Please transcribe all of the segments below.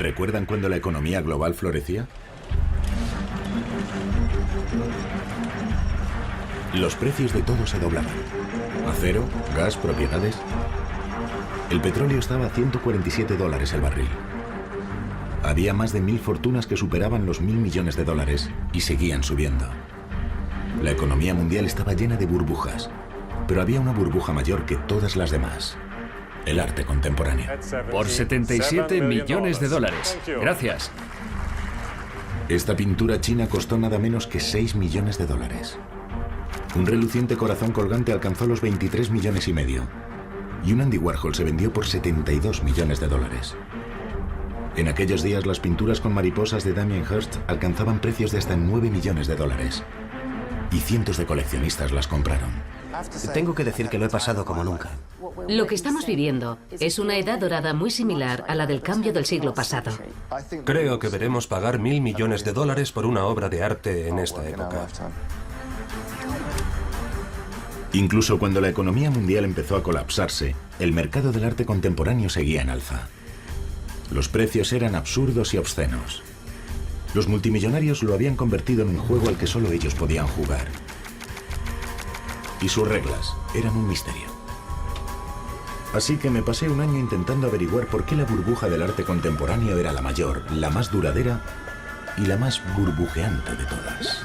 ¿Recuerdan cuando la economía global florecía? Los precios de todo se doblaban. Acero, gas, propiedades. El petróleo estaba a $147 el barril. Había más de 1000 fortunas que superaban los 1000 millones de dólares y seguían subiendo. La economía mundial estaba llena de burbujas, pero había una burbuja mayor que todas las demás: el arte contemporáneo. Por 77 millones de dólares. Gracias. Esta pintura china costó nada menos que 6 millones de dólares. Un reluciente corazón colgante alcanzó los 23 millones y medio. Y un Andy Warhol se vendió por 72 millones de dólares. En aquellos días, las pinturas con mariposas de Damien Hirst alcanzaban precios de hasta 9 millones de dólares. Y cientos de coleccionistas las compraron. Tengo que decir que lo he pasado como nunca. Lo que estamos viviendo es una edad dorada muy similar a la del cambio del siglo pasado. Creo que veremos pagar 1000 millones de dólares por una obra de arte en esta época. Incluso cuando la economía mundial empezó a colapsarse, el mercado del arte contemporáneo seguía en alza. Los precios eran absurdos y obscenos. Los multimillonarios lo habían convertido en un juego al que solo ellos podían jugar. Y sus reglas eran un misterio. Así que me pasé un año intentando averiguar por qué la burbuja del arte contemporáneo era la mayor, la más duradera y la más burbujeante de todas.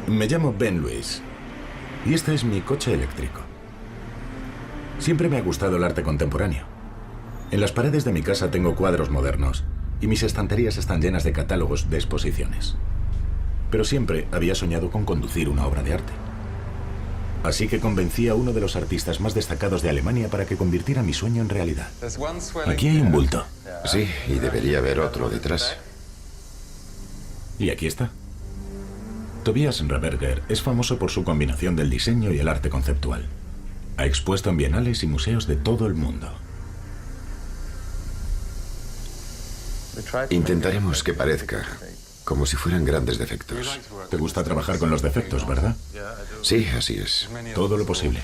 Me llamo Ben Lewis y este es mi coche eléctrico. Siempre me ha gustado el arte contemporáneo. En las paredes de mi casa tengo cuadros modernos y mis estanterías están llenas de catálogos de exposiciones. Pero siempre había soñado con conducir una obra de arte. Así que convencí a uno de los artistas más destacados de Alemania para que convirtiera mi sueño en realidad. Aquí hay un bulto. Sí, y debería haber otro detrás. Y aquí está. Tobias Reberger es famoso por su combinación del diseño y el arte conceptual. Ha expuesto en bienales y museos de todo el mundo. Intentaremos que parezca como si fueran grandes defectos. Te gusta trabajar con los defectos, ¿verdad? Sí, así es. Todo lo posible.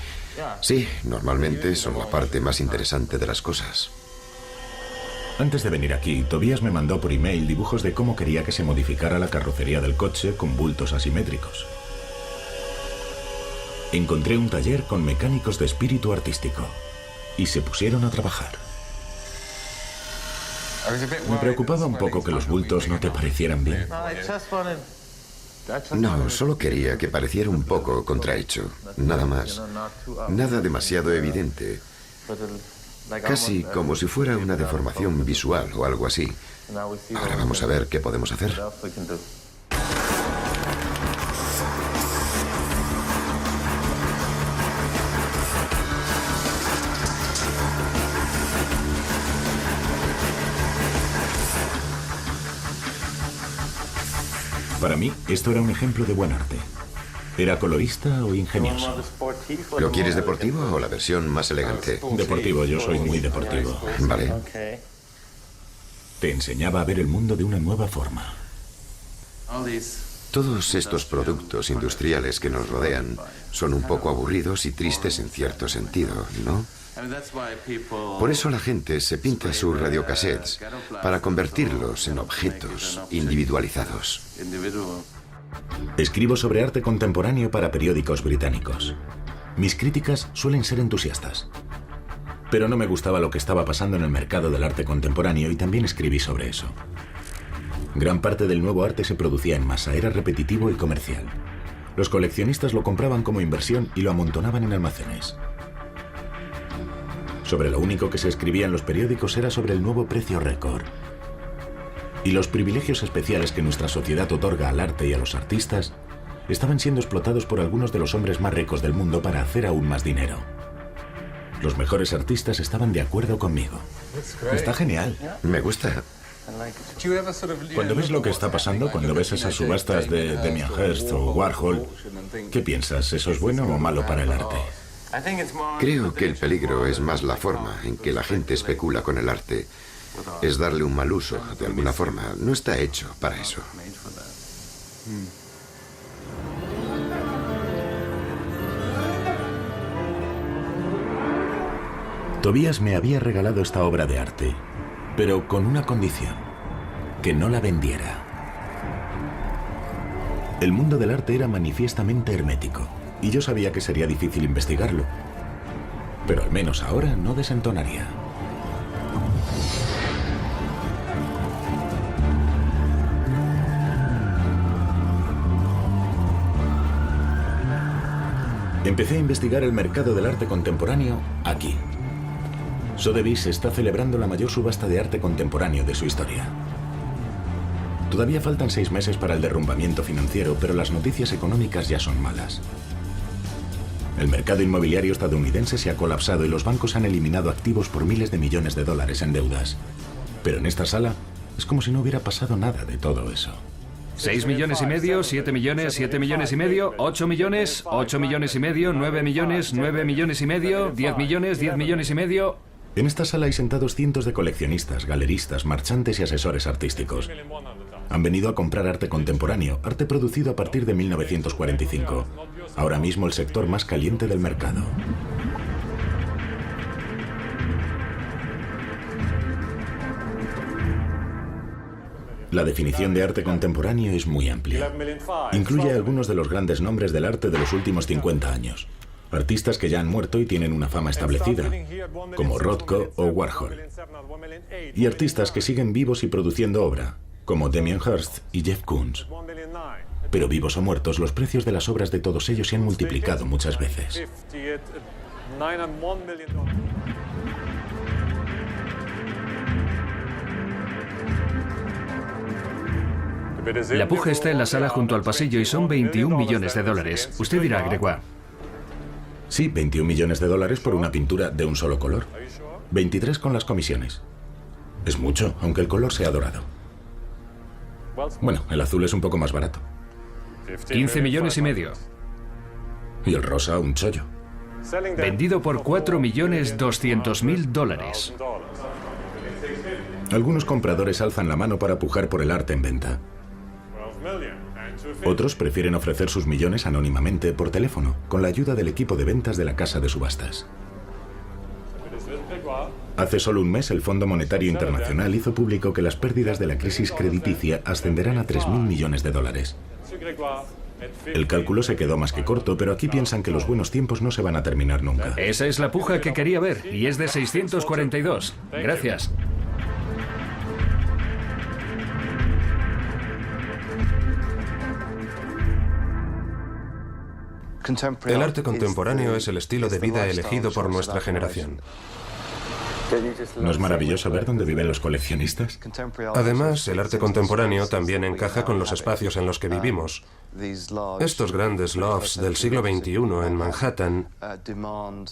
Sí, normalmente son la parte más interesante de las cosas. Antes de venir aquí, Tobias me mandó por email dibujos de cómo quería que se modificara la carrocería del coche con bultos asimétricos. Encontré un taller con mecánicos de espíritu artístico y se pusieron a trabajar. Me preocupaba un poco que los bultos no te parecieran bien. No, solo quería que pareciera un poco contrahecho, nada más. Nada demasiado evidente. Casi como si fuera una deformación visual o algo así. Ahora vamos a ver qué podemos hacer. Para mí, esto era un ejemplo de buen arte. ¿Era colorista o ingenioso? ¿Lo quieres deportivo o la versión más elegante? Deportivo, yo soy muy deportivo. Vale. Te enseñaba a ver el mundo de una nueva forma. Todos estos productos industriales que nos rodean son un poco aburridos y tristes en cierto sentido, ¿no? Por eso la gente se pinta sus radiocassettes para convertirlos en objetos individualizados. Escribo sobre arte contemporáneo para periódicos británicos. Mis críticas suelen ser entusiastas. Pero no me gustaba lo que estaba pasando en el mercado del arte contemporáneo y también escribí sobre eso. Gran parte del nuevo arte se producía en masa, era repetitivo y comercial. Los coleccionistas lo compraban como inversión y lo amontonaban en almacenes. Sobre lo único que se escribía en los periódicos era sobre el nuevo precio récord. Y los privilegios especiales que nuestra sociedad otorga al arte y a los artistas estaban siendo explotados por algunos de los hombres más ricos del mundo para hacer aún más dinero. Los mejores artistas estaban de acuerdo conmigo. Está genial. Me gusta. Cuando ves lo que está pasando, cuando ves esas subastas de Damien Hirst o Warhol, ¿qué piensas? ¿Eso es bueno o malo para el arte? Creo que el peligro es más la forma en que la gente especula con el arte. Es darle un mal uso, de alguna forma. No está hecho para eso. Tobias me había regalado esta obra de arte, pero con una condición: que no la vendiera. El mundo del arte era manifiestamente hermético, y yo sabía que sería difícil investigarlo, pero al menos ahora no desentonaría. Empecé a investigar el mercado del arte contemporáneo aquí. Sotheby's está celebrando la mayor subasta de arte contemporáneo de su historia. Todavía faltan 6 meses para el derrumbamiento financiero, pero las noticias económicas ya son malas. El mercado inmobiliario estadounidense se ha colapsado y los bancos han eliminado activos por miles de millones de dólares en deudas. Pero en esta sala es como si no hubiera pasado nada de todo eso. 6 millones y medio, 7 millones, 7 millones y medio, 8 millones, 8 millones y medio, 9 millones, 9 millones y medio, 10 millones, 10 millones y medio. En esta sala hay sentados cientos de coleccionistas, galeristas, marchantes y asesores artísticos. Han venido a comprar arte contemporáneo, arte producido a partir de 1945. Ahora mismo el sector más caliente del mercado. La definición de arte contemporáneo es muy amplia. Incluye a algunos de los grandes nombres del arte de los últimos 50 años. Artistas que ya han muerto y tienen una fama establecida, como Rothko o Warhol. Y artistas que siguen vivos y produciendo obra, como Damien Hirst y Jeff Koons. Pero vivos o muertos, los precios de las obras de todos ellos se han multiplicado muchas veces. La puja está en la sala junto al pasillo y son 21 millones de dólares. Usted dirá, Gregoire. Sí, 21 millones de dólares por una pintura de un solo color. 23 con las comisiones. Es mucho, aunque el color sea dorado. Bueno, el azul es un poco más barato. 15 millones y medio. Y el rosa, un chollo. Vendido por 4.200.000 dólares. Algunos compradores alzan la mano para pujar por el arte en venta. Otros prefieren ofrecer sus millones anónimamente por teléfono, con la ayuda del equipo de ventas de la casa de subastas. Hace solo un mes, el Fondo Monetario Internacional hizo público que las pérdidas de la crisis crediticia ascenderán a 3.000 millones de dólares. El cálculo se quedó más que corto, pero aquí piensan que los buenos tiempos no se van a terminar nunca. Esa es la puja que quería ver, y es de 642. Gracias. El arte contemporáneo es el estilo de vida elegido por nuestra generación. ¿No es maravilloso ver dónde viven los coleccionistas? Además, el arte contemporáneo también encaja con los espacios en los que vivimos. Estos grandes lofts del siglo XXI en Manhattan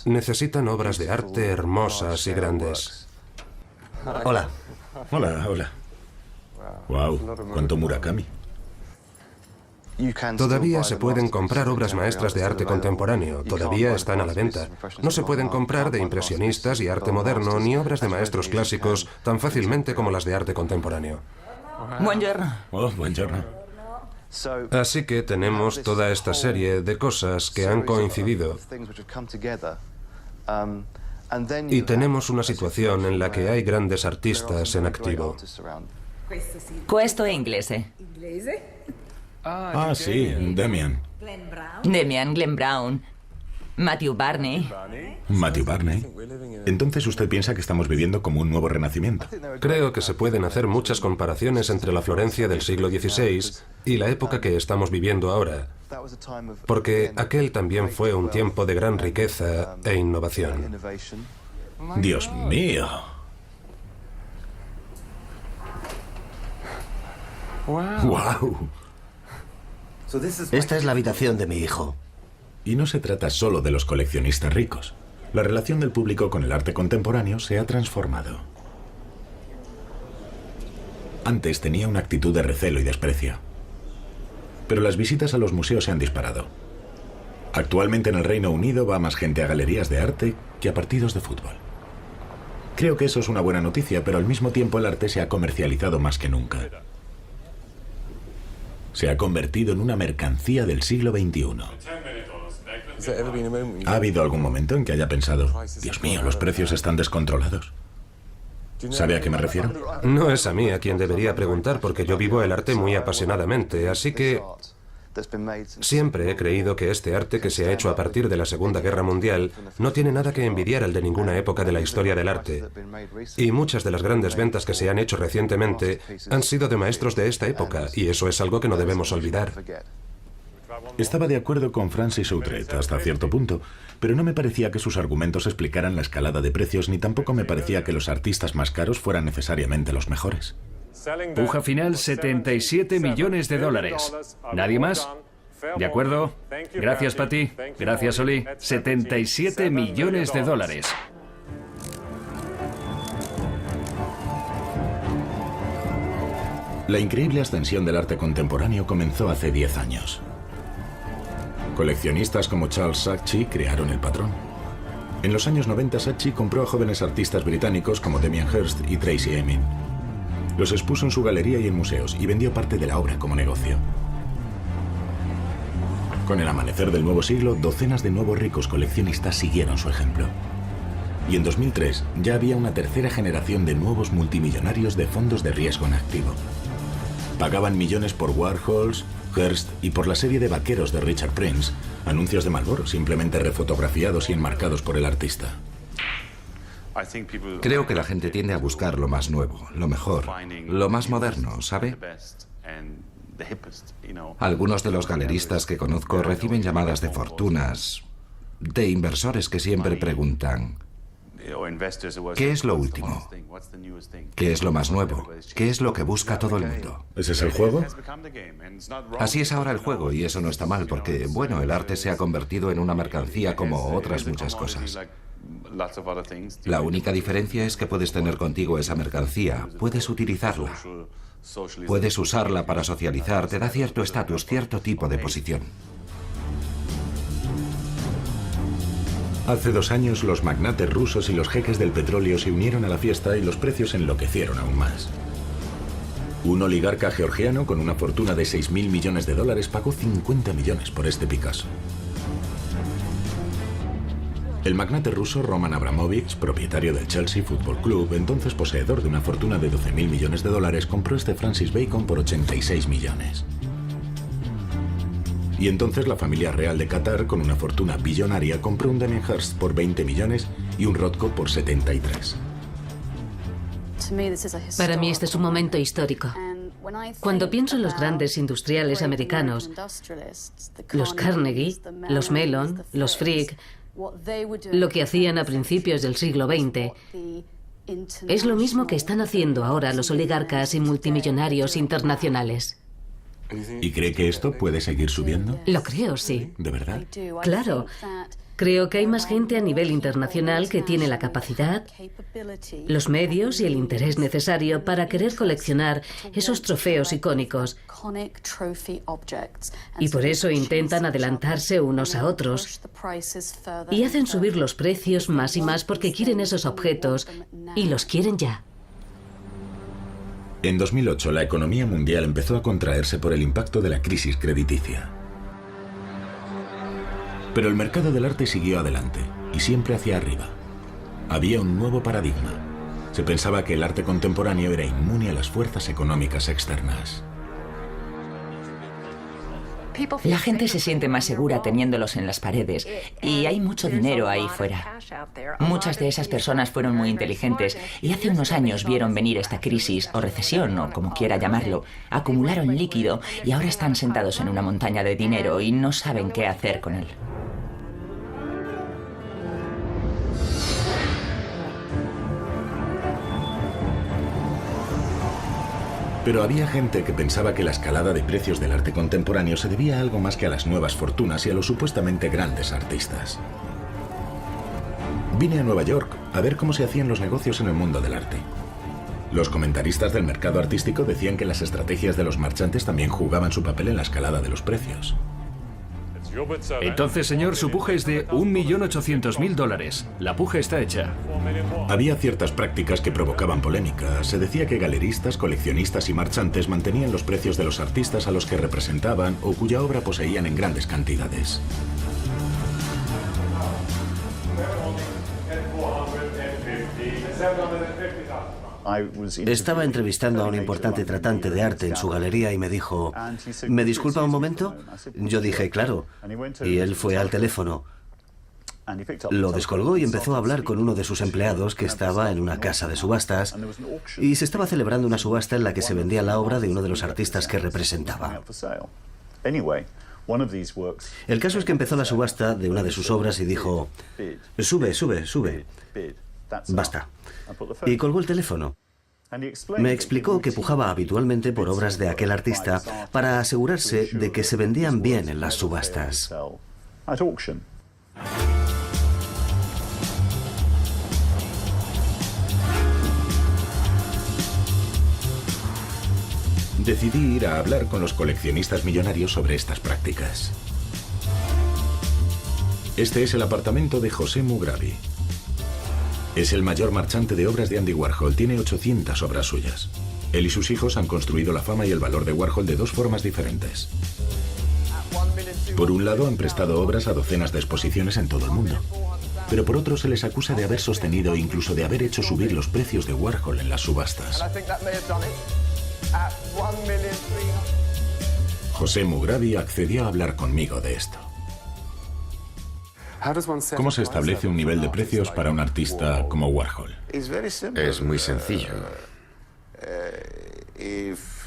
necesitan obras de arte hermosas y grandes. Hola. Hola, hola. Wow, cuánto Murakami. Todavía se pueden comprar obras maestras de arte contemporáneo, todavía están a la venta. No se pueden comprar de impresionistas y arte moderno ni obras de maestros clásicos tan fácilmente como las de arte contemporáneo. Buongiorno. Oh, buongiorno. Así que tenemos toda esta serie de cosas que han coincidido. Y tenemos una situación en la que hay grandes artistas en activo. Questo è inglese. Ah, sí, Damien. Damien, Glenn Brown, Matthew Barney. Matthew Barney. Entonces usted piensa que estamos viviendo como un nuevo renacimiento. Creo que se pueden hacer muchas comparaciones entre la Florencia del siglo XVI y la época que estamos viviendo ahora, porque aquel también fue un tiempo de gran riqueza e innovación. Dios mío. Wow. Esta es la habitación de mi hijo. Y no se trata solo de los coleccionistas ricos. La relación del público con el arte contemporáneo se ha transformado. Antes tenía una actitud de recelo y desprecio. Pero las visitas a los museos se han disparado. Actualmente en el Reino Unido va más gente a galerías de arte que a partidos de fútbol. Creo que eso es una buena noticia, pero al mismo tiempo el arte se ha comercializado más que nunca. Se ha convertido en una mercancía del siglo XXI. ¿Ha habido algún momento en que haya pensado, Dios mío, los precios están descontrolados? ¿Sabe a qué me refiero? No es a mí a quien debería preguntar, porque yo vivo el arte muy apasionadamente, así que siempre he creído que este arte que se ha hecho a partir de la Segunda Guerra Mundial no tiene nada que envidiar al de ninguna época de la historia del arte. Y muchas de las grandes ventas que se han hecho recientemente han sido de maestros de esta época, y eso es algo que no debemos olvidar. Estaba de acuerdo con Francis Outret hasta cierto punto, pero no me parecía que sus argumentos explicaran la escalada de precios, ni tampoco me parecía que los artistas más caros fueran necesariamente los mejores. Puja final, 77 millones de dólares. ¿Nadie más? ¿De acuerdo? Gracias, Patty. Gracias, Oli. 77 millones de dólares. La increíble ascensión del arte contemporáneo comenzó hace 10 años. Coleccionistas como Charles Saatchi crearon el patrón. En los años 90, Saatchi compró a jóvenes artistas británicos como Damien Hirst y Tracey Emin. Los expuso en su galería y en museos y vendió parte de la obra como negocio. Con el amanecer del nuevo siglo, docenas de nuevos ricos coleccionistas siguieron su ejemplo. Y en 2003 ya había una tercera generación de nuevos multimillonarios de fondos de riesgo en activo. Pagaban millones por Warhols, Hearst y por la serie de vaqueros de Richard Prince, anuncios de Marlboro simplemente refotografiados y enmarcados por el artista. Creo que la gente tiende a buscar lo más nuevo, lo mejor, lo más moderno, ¿sabe? Algunos de los galeristas que conozco reciben llamadas de fortunas, de inversores que siempre preguntan, ¿qué es lo último? ¿Qué es lo más nuevo? ¿Qué es lo que busca todo el mundo? ¿Ese es el juego? Así es ahora el juego, y eso no está mal, porque, bueno, el arte se ha convertido en una mercancía como otras muchas cosas. La única diferencia es que puedes tener contigo esa mercancía, puedes utilizarla, puedes usarla para socializar, te da cierto estatus, cierto tipo de posición. Hace 2 años, los magnates rusos y los jeques del petróleo se unieron a la fiesta y los precios enloquecieron aún más. Un oligarca georgiano con una fortuna de 6.000 millones de dólares pagó 50 millones por este Picasso. El magnate ruso Roman Abramovich, propietario del Chelsea Football Club, entonces poseedor de una fortuna de 12.000 millones de dólares, compró este Francis Bacon por 86 millones. Y entonces la familia real de Qatar, con una fortuna billonaria, compró un Damien Hirst por 20 millones y un Rothko por 73. Para mí este es un momento histórico. Cuando pienso en los grandes industriales americanos, los Carnegie, los Mellon, los Frick, lo que hacían a principios del siglo XX, es lo mismo que están haciendo ahora los oligarcas y multimillonarios internacionales. ¿Y cree que esto puede seguir subiendo? Lo creo, sí. ¿De verdad? Claro. Creo que hay más gente a nivel internacional que tiene la capacidad, los medios y el interés necesario para querer coleccionar esos trofeos icónicos. Y por eso intentan adelantarse unos a otros y hacen subir los precios más y más porque quieren esos objetos y los quieren ya. En 2008, la economía mundial empezó a contraerse por el impacto de la crisis crediticia. Pero el mercado del arte siguió adelante, y siempre hacia arriba. Había un nuevo paradigma. Se pensaba que el arte contemporáneo era inmune a las fuerzas económicas externas. La gente se siente más segura teniéndolos en las paredes y hay mucho dinero ahí fuera. Muchas de esas personas fueron muy inteligentes y hace unos años vieron venir esta crisis o recesión o como quiera llamarlo, acumularon líquido y ahora están sentados en una montaña de dinero y no saben qué hacer con él. Pero había gente que pensaba que la escalada de precios del arte contemporáneo se debía a algo más que a las nuevas fortunas y a los supuestamente grandes artistas. Vine a Nueva York a ver cómo se hacían los negocios en el mundo del arte. Los comentaristas del mercado artístico decían que las estrategias de los marchantes también jugaban su papel en la escalada de los precios. Entonces, señor, su puja es de $1.800.000. La puja está hecha. Había ciertas prácticas que provocaban polémica. Se decía que galeristas, coleccionistas y marchantes mantenían los precios de los artistas a los que representaban o cuya obra poseían en grandes cantidades. Estaba entrevistando a un importante tratante de arte en su galería y me dijo, ¿me disculpa un momento? Yo dije, claro. Y él fue al teléfono. Lo descolgó y empezó a hablar con uno de sus empleados que estaba en una casa de subastas y se estaba celebrando una subasta en la que se vendía la obra de uno de los artistas que representaba. El caso es que empezó la subasta de una de sus obras y dijo, sube, sube, sube. Basta. Y colgó el teléfono. Me explicó que pujaba habitualmente por obras de aquel artista para asegurarse de que se vendían bien en las subastas. Decidí ir a hablar con los coleccionistas millonarios sobre estas prácticas. Este es el apartamento de José Mugrabi. Es el mayor marchante de obras de Andy Warhol. Tiene 800 obras suyas. Él y sus hijos han construido la fama y el valor de Warhol de dos formas diferentes. Por un lado, han prestado obras a docenas de exposiciones en todo el mundo. Pero por otro, se les acusa de haber sostenido e incluso de haber hecho subir los precios de Warhol en las subastas. José Mugrabi accedió a hablar conmigo de esto. ¿Cómo se establece un nivel de precios para un artista como Warhol? Es muy sencillo.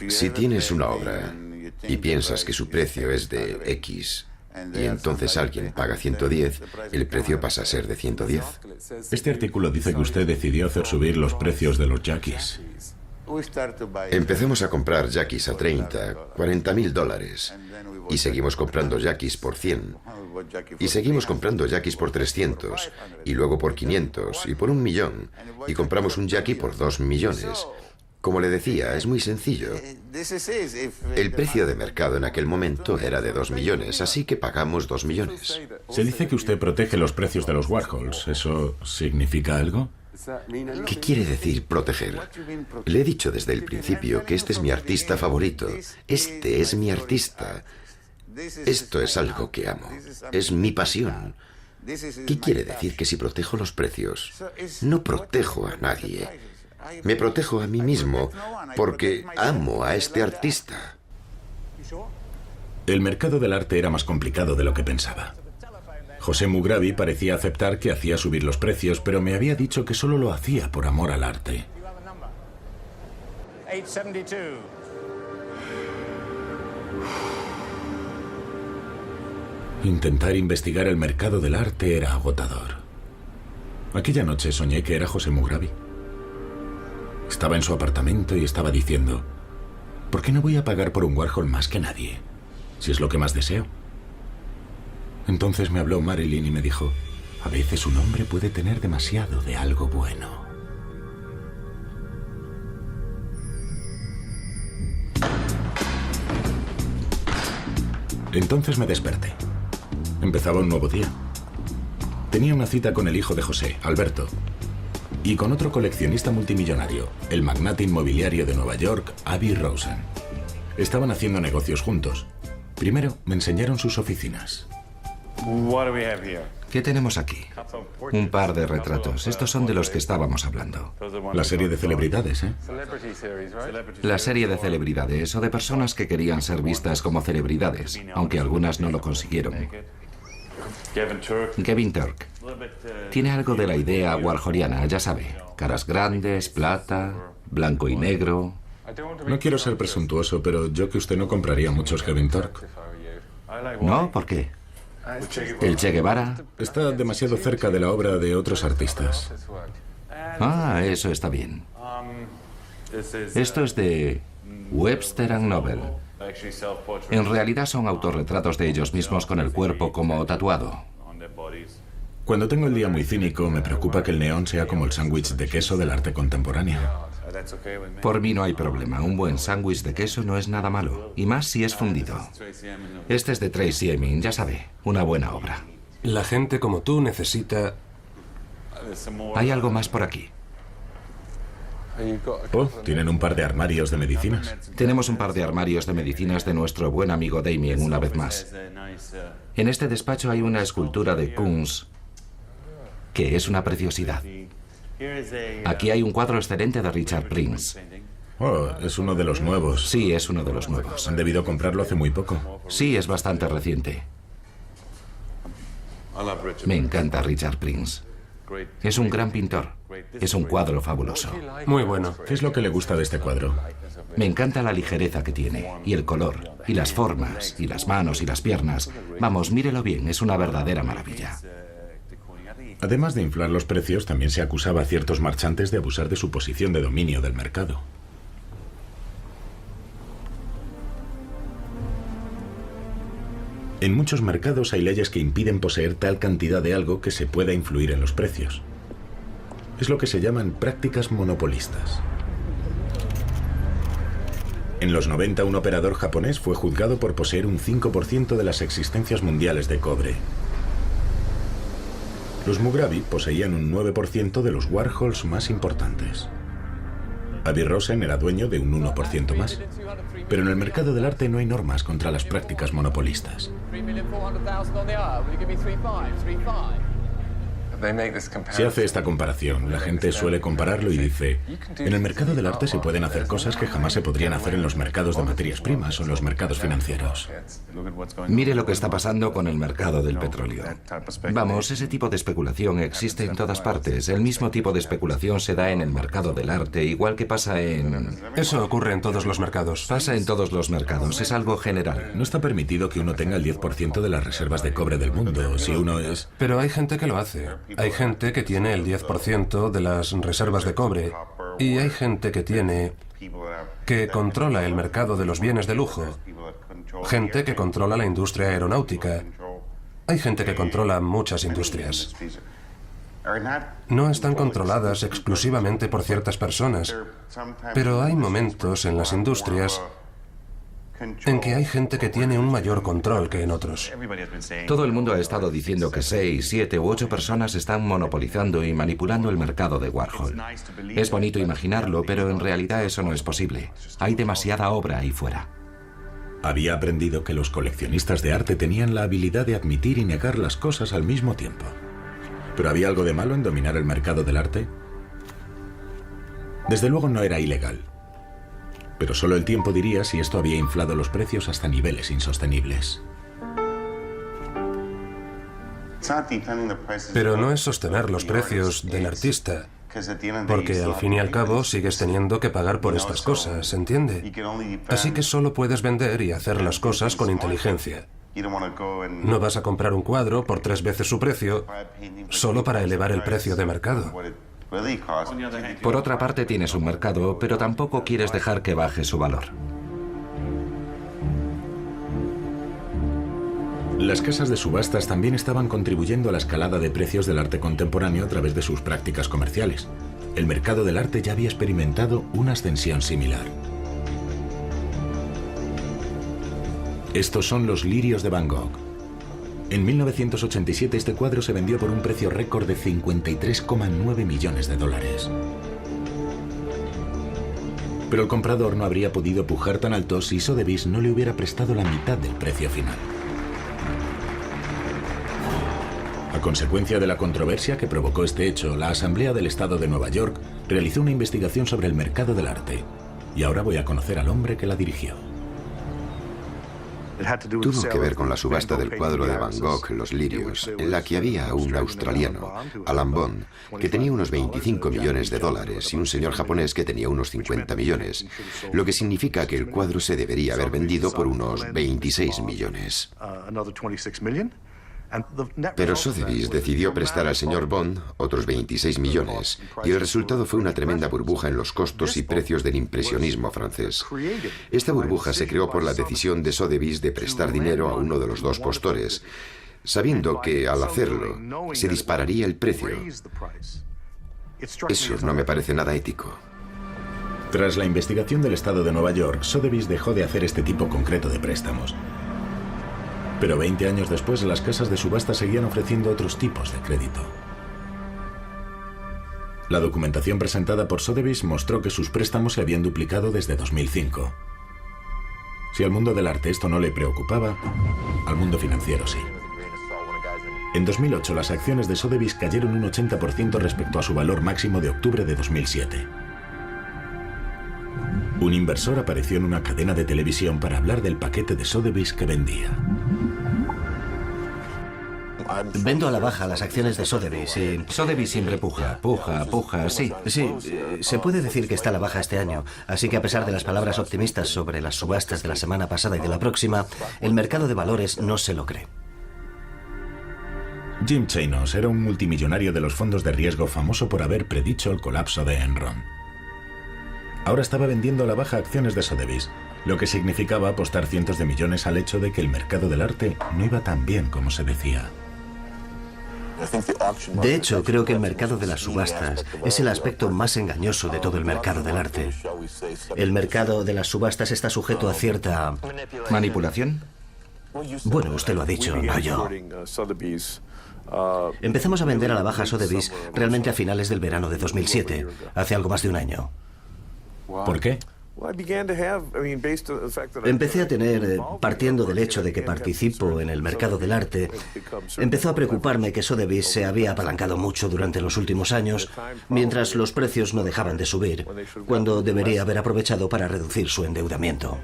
Si tienes una obra y piensas que su precio es de X y entonces alguien paga 110, el precio pasa a ser de 110. Este artículo dice que usted decidió hacer subir los precios de los Jackies. Empecemos a comprar Jackies a 30, $40.000 y seguimos comprando Jackies por 100 y seguimos comprando Jackies por 300 y luego por 500 y por 1 millón y compramos un Jackie por 2 millones. Como le decía, es muy sencillo. El precio de mercado en aquel momento era de 2 millones, así que pagamos 2 millones. Se dice que usted protege los precios de los Warhols. ¿Eso significa algo? ¿Qué quiere decir proteger? Le he dicho desde el principio que este es mi artista favorito. Este es mi artista. Esto es algo que amo. Es mi pasión. ¿Qué quiere decir que si protejo los precios? No protejo a nadie. Me protejo a mí mismo porque amo a este artista. El mercado del arte era más complicado de lo que pensaba. José Mugrabi parecía aceptar que hacía subir los precios, pero me había dicho que solo lo hacía por amor al arte. Intentar investigar el mercado del arte era agotador. Aquella noche soñé que era José Mugrabi. Estaba en su apartamento y estaba diciendo, ¿por qué no voy a pagar por un Warhol más que nadie? Si es lo que más deseo. Entonces me habló Marilyn y me dijo, a veces un hombre puede tener demasiado de algo bueno. Entonces me desperté. Empezaba un nuevo día. Tenía una cita con el hijo de José, Alberto, y con otro coleccionista multimillonario, el magnate inmobiliario de Nueva York, Avi Rosen. Estaban haciendo negocios juntos. Primero me enseñaron sus oficinas. ¿Qué tenemos aquí? Un par de retratos. Estos son de los que estábamos hablando. La serie de celebridades, ¿eh? La serie de celebridades o de personas que querían ser vistas como celebridades, aunque algunas no lo consiguieron. Kevin Turk. Tiene algo de la idea warholiana, ya sabe. Caras grandes, plata, blanco y negro. No quiero ser presuntuoso, pero yo que usted no compraría muchos Kevin Turk. ¿No? ¿Por qué? El Che Guevara. Está demasiado cerca de la obra de otros artistas. Ah, eso está bien. Esto es de Webster and Nobel. En realidad son autorretratos de ellos mismos con el cuerpo como tatuado. Cuando tengo el día muy cínico, me preocupa que el neón sea como el sándwich de queso del arte contemporáneo. Por mí no hay problema. Un buen sándwich de queso no es nada malo. Y más si es fundido. Este es de Tracey Emin, ya sabe. Una buena obra. La gente como tú necesita... Hay algo más por aquí. Oh, tienen un par de armarios de medicinas. Tenemos un par de armarios de medicinas de nuestro buen amigo Damien una vez más. En este despacho hay una escultura de Kunz que es una preciosidad. Aquí hay un cuadro excelente de Richard Prince. Oh, es uno de los nuevos. Sí, es uno de los nuevos. Han debido comprarlo hace muy poco. Sí, es bastante reciente. Me encanta Richard Prince. Es un gran pintor. Es un cuadro fabuloso. Muy bueno. ¿Qué es lo que le gusta de este cuadro? Me encanta la ligereza que tiene, y el color, y las formas, y las manos y las piernas. Vamos, mírelo bien, es una verdadera maravilla. Además de inflar los precios, también se acusaba a ciertos marchantes de abusar de su posición de dominio del mercado. En muchos mercados hay leyes que impiden poseer tal cantidad de algo que se pueda influir en los precios. Es lo que se llaman prácticas monopolistas. En los 90, un operador japonés fue juzgado por poseer un 5% de las existencias mundiales de cobre. Los Mugrabi poseían un 9% de los Warhols más importantes. Avi Rosen era dueño de un 1% más. Pero en el mercado del arte no hay normas contra las prácticas monopolistas. Se hace esta comparación. La gente suele compararlo y dice, en el mercado del arte se pueden hacer cosas que jamás se podrían hacer en los mercados de materias primas o en los mercados financieros. Mire lo que está pasando con el mercado del petróleo. Vamos, ese tipo de especulación existe en todas partes. El mismo tipo de especulación se da en el mercado del arte, igual que pasa en... Eso ocurre en todos los mercados. Pasa en todos los mercados, es algo general. No está permitido que uno tenga el 10% de las reservas de cobre del mundo, si uno es... Pero hay gente que lo hace. Hay gente que tiene el 10% de las reservas de cobre y hay gente que controla el mercado de los bienes de lujo, gente que controla la industria aeronáutica, hay gente que controla muchas industrias. No están controladas exclusivamente por ciertas personas, pero hay momentos en las industrias en que hay gente que tiene un mayor control que en otros. Todo el mundo ha estado diciendo que 6, 7 u 8 personas están monopolizando y manipulando el mercado de Warhol. Es bonito imaginarlo, pero en realidad eso no es posible. Hay demasiada obra ahí fuera. Había aprendido que los coleccionistas de arte tenían la habilidad de admitir y negar las cosas al mismo tiempo. ¿Pero había algo de malo en dominar el mercado del arte? Desde luego no era ilegal. Pero solo el tiempo diría si esto había inflado los precios hasta niveles insostenibles. Pero no es sostener los precios del artista, porque al fin y al cabo sigues teniendo que pagar por estas cosas, ¿entiende? Así que solo puedes vender y hacer las cosas con inteligencia. No vas a comprar un cuadro por 3 veces su precio solo para elevar el precio de mercado. Por otra parte, tienes un mercado, pero tampoco quieres dejar que baje su valor. Las casas de subastas también estaban contribuyendo a la escalada de precios del arte contemporáneo a través de sus prácticas comerciales. El mercado del arte ya había experimentado una ascensión similar. Estos son los lirios de Van Gogh. En 1987 este cuadro se vendió por un precio récord de 53,9 millones de dólares. Pero el comprador no habría podido pujar tan alto si Sotheby's no le hubiera prestado la mitad del precio final. A consecuencia de la controversia que provocó este hecho, la Asamblea del Estado de Nueva York realizó una investigación sobre el mercado del arte. Y ahora voy a conocer al hombre que la dirigió. Tuvo que ver con la subasta del cuadro de Van Gogh, Los Lirios, en la que había un australiano, Alan Bond, que tenía unos 25 millones de dólares y un señor japonés que tenía unos 50 millones, lo que significa que el cuadro se debería haber vendido por unos 26 millones. Pero Sotheby's decidió prestar al señor Bond otros 26 millones y el resultado fue una tremenda burbuja en los costos y precios del impresionismo francés. Esta burbuja se creó por la decisión de Sotheby's de prestar dinero a uno de los dos postores, sabiendo que al hacerlo se dispararía el precio. Eso no me parece nada ético. Tras la investigación del estado de Nueva York, Sotheby's dejó de hacer este tipo concreto de préstamos. Pero 20 años después, las casas de subasta seguían ofreciendo otros tipos de crédito. La documentación presentada por Sotheby's mostró que sus préstamos se habían duplicado desde 2005. Si al mundo del arte esto no le preocupaba, al mundo financiero sí. En 2008, las acciones de Sotheby's cayeron un 80% respecto a su valor máximo de octubre de 2007. Un inversor apareció en una cadena de televisión para hablar del paquete de Sotheby's que vendía. Vendo a la baja las acciones de Sotheby's y... Sotheby's siempre puja, sí. Sí, se puede decir que está a la baja este año, así que a pesar de las palabras optimistas sobre las subastas de la semana pasada y de la próxima, el mercado de valores no se lo cree. Jim Chanos era un multimillonario de los fondos de riesgo famoso por haber predicho el colapso de Enron. Ahora estaba vendiendo a la baja acciones de Sotheby's, lo que significaba apostar cientos de millones al hecho de que el mercado del arte no iba tan bien como se decía. De hecho, creo que el mercado de las subastas es el aspecto más engañoso de todo el mercado del arte. El mercado de las subastas está sujeto a cierta... ¿Manipulación? Bueno, usted lo ha dicho, no yo. Empezamos a vender a la baja Sotheby's realmente a finales del verano de 2007, hace algo más de un año. ¿Por qué? Empecé a tener, partiendo del hecho de que participo en el mercado del arte, empezó a preocuparme que Sotheby's se había apalancado mucho durante los últimos años, mientras los precios no dejaban de subir, cuando debería haber aprovechado para reducir su endeudamiento.